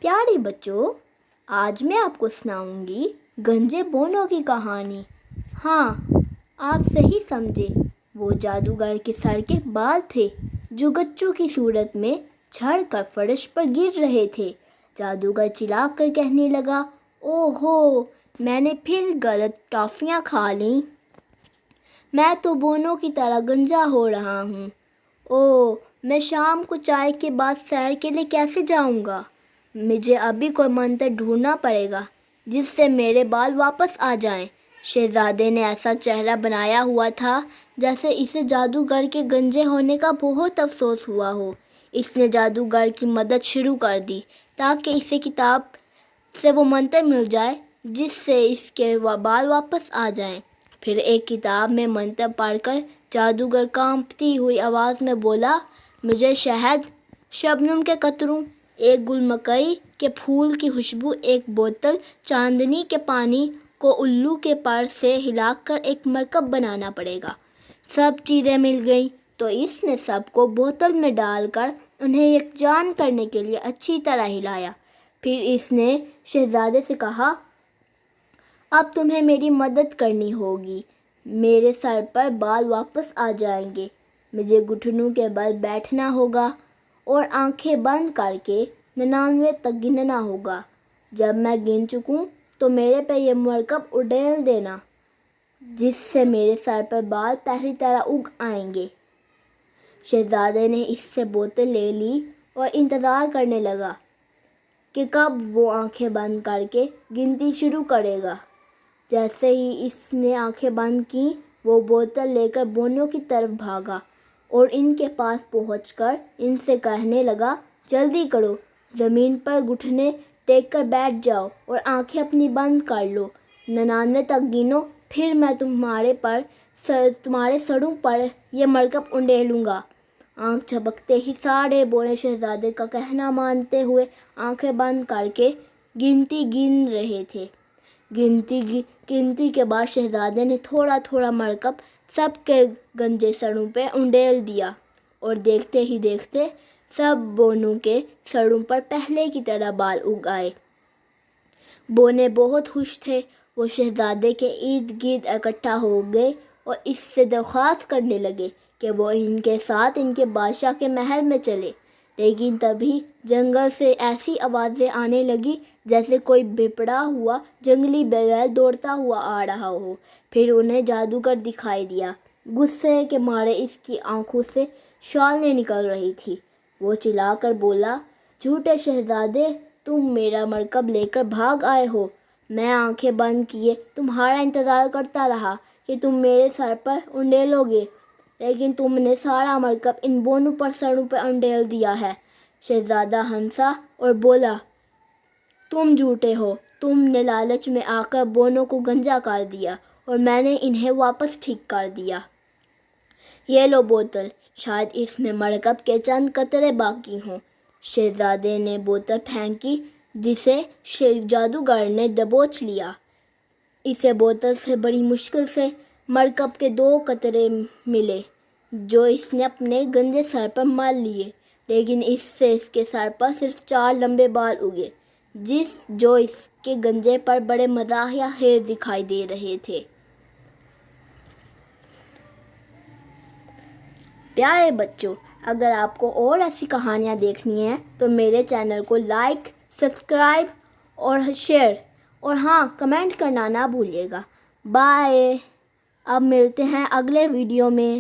پیارے بچوں، آج میں آپ کو سناؤں گی گنجے بونوں کی کہانی۔ ہاں، آپ صحیح سمجھے، وہ جادوگر کے سر کے بال تھے جو گچوں کی صورت میں جھڑ کر فرش پر گر رہے تھے۔ جادوگر چلا کر کہنے لگا، او ہو، میں نے پھر غلط ٹافیاں کھا لیں۔ میں تو بونوں کی طرح گنجا ہو رہا ہوں۔ اوہ، میں شام کو چائے کے بعد سیر کے لیے کیسے جاؤں گا؟ مجھے ابھی کوئی منتر ڈھونڈنا پڑے گا جس سے میرے بال واپس آ جائیں۔ شہزادے نے ایسا چہرہ بنایا ہوا تھا جیسے اسے جادوگر کے گنجے ہونے کا بہت افسوس ہوا ہو۔ اس نے جادوگر کی مدد شروع کر دی تاکہ اسے کتاب سے وہ منتر مل جائے جس سے اس کے بال واپس آ جائیں۔ پھر ایک کتاب میں منتر پڑھ کر جادوگر کانپتی ہوئی آواز میں بولا، مجھے شہد، شبنم کے قطروں، ایک گل مکئی کے پھول کی خوشبو، ایک بوتل چاندنی کے پانی کو الو کے پر سے ہلا کر ایک مرکب بنانا پڑے گا۔ سب چیزیں مل گئیں تو اس نے سب کو بوتل میں ڈال کر انہیں یکجان کرنے کے لیے اچھی طرح ہلایا۔ پھر اس نے شہزادے سے کہا، اب تمہیں میری مدد کرنی ہوگی، میرے سر پر بال واپس آ جائیں گے۔ مجھے گھٹنوں کے بل بیٹھنا ہوگا اور آنکھیں بند کر کے 99 تک گننا ہوگا۔ جب میں گن چکوں تو میرے پہ یہ مرکب اڈیل دینا جس سے میرے سر پر بال پہلی طرح اگ آئیں گے۔ شہزادے نے اس سے بوتل لے لی اور انتظار کرنے لگا کہ کب وہ آنکھیں بند کر کے گنتی شروع کرے گا۔ جیسے ہی اس نے آنکھیں بند کیں، وہ بوتل لے کر بونوں کی طرف بھاگا اور ان کے پاس پہنچ کر ان سے کہنے لگا، جلدی کرو، زمین پر گھٹنے ٹیک کر بیٹھ جاؤ اور آنکھیں اپنی بند کر لو۔ 99 تک گنو، پھر میں تمہارے سروں پر یہ مرکب انڈیلوں گا۔ آنکھ جھپکتے ہی سارے بونے شہزادے کا کہنا مانتے ہوئے آنکھیں بند کر کے گنتی گن رہے تھے۔ گنتی کے بعد شہزادے نے تھوڑا تھوڑا مرکب سب کے گنجے سروں پہ انڈیل دیا اور دیکھتے ہی دیکھتے سب بونوں کے سروں پر پہلے کی طرح بال اگ آئے۔ بونے بہت خوش تھے۔ وہ شہزادے کے ارد گرد اکٹھا ہو گئے اور اس سے درخواست کرنے لگے کہ وہ ان کے ساتھ ان کے بادشاہ کے محل میں چلے۔ لیکن تبھی جنگل سے ایسی آوازیں آنے لگی جیسے کوئی بھپڑا ہوا جنگلی بیل دوڑتا ہوا آ رہا ہو۔ پھر انہیں جادوگر دکھائی دیا۔ غصے کے مارے اس کی آنکھوں سے شعلیں نکل رہی تھی۔ وہ چلا کر بولا، جھوٹے شہزادے، تم میرا مرکب لے کر بھاگ آئے ہو۔ میں آنکھیں بند کیے تمہارا انتظار کرتا رہا کہ تم میرے سر پر انڈیلو گے، لیکن تم نے سارا مرکب ان بونوں پر سروں پر انڈیل دیا ہے۔ شہزادہ ہنسا اور بولا، تم جھوٹے ہو، تم نے لالچ میں آ کر بونوں کو گنجا کر دیا اور میں نے انہیں واپس ٹھیک کر دیا۔ یہ لو بوتل، شاید اس میں مرکب کے چند قطرے باقی ہوں۔ شہزادے نے بوتل پھینکی جسے جادوگر نے دبوچ لیا۔ اسے بوتل سے بڑی مشکل سے مرکب کے 2 قطرے ملے جو اس نے اپنے گنجے سر پر مل لیے، لیکن اس سے اس کے سر پر صرف 4 لمبے بال اگے جو اس کے گنجے پر بڑے مزاحیہ خیز دکھائی دے رہے تھے۔ پیارے بچوں، اگر آپ کو اور ایسی کہانیاں دیکھنی ہیں تو میرے چینل کو لائک، سبسکرائب اور شیئر اور ہاں، کمنٹ کرنا نہ بھولیے گا۔ بائے، اب ملتے ہیں اگلے ویڈیو میں۔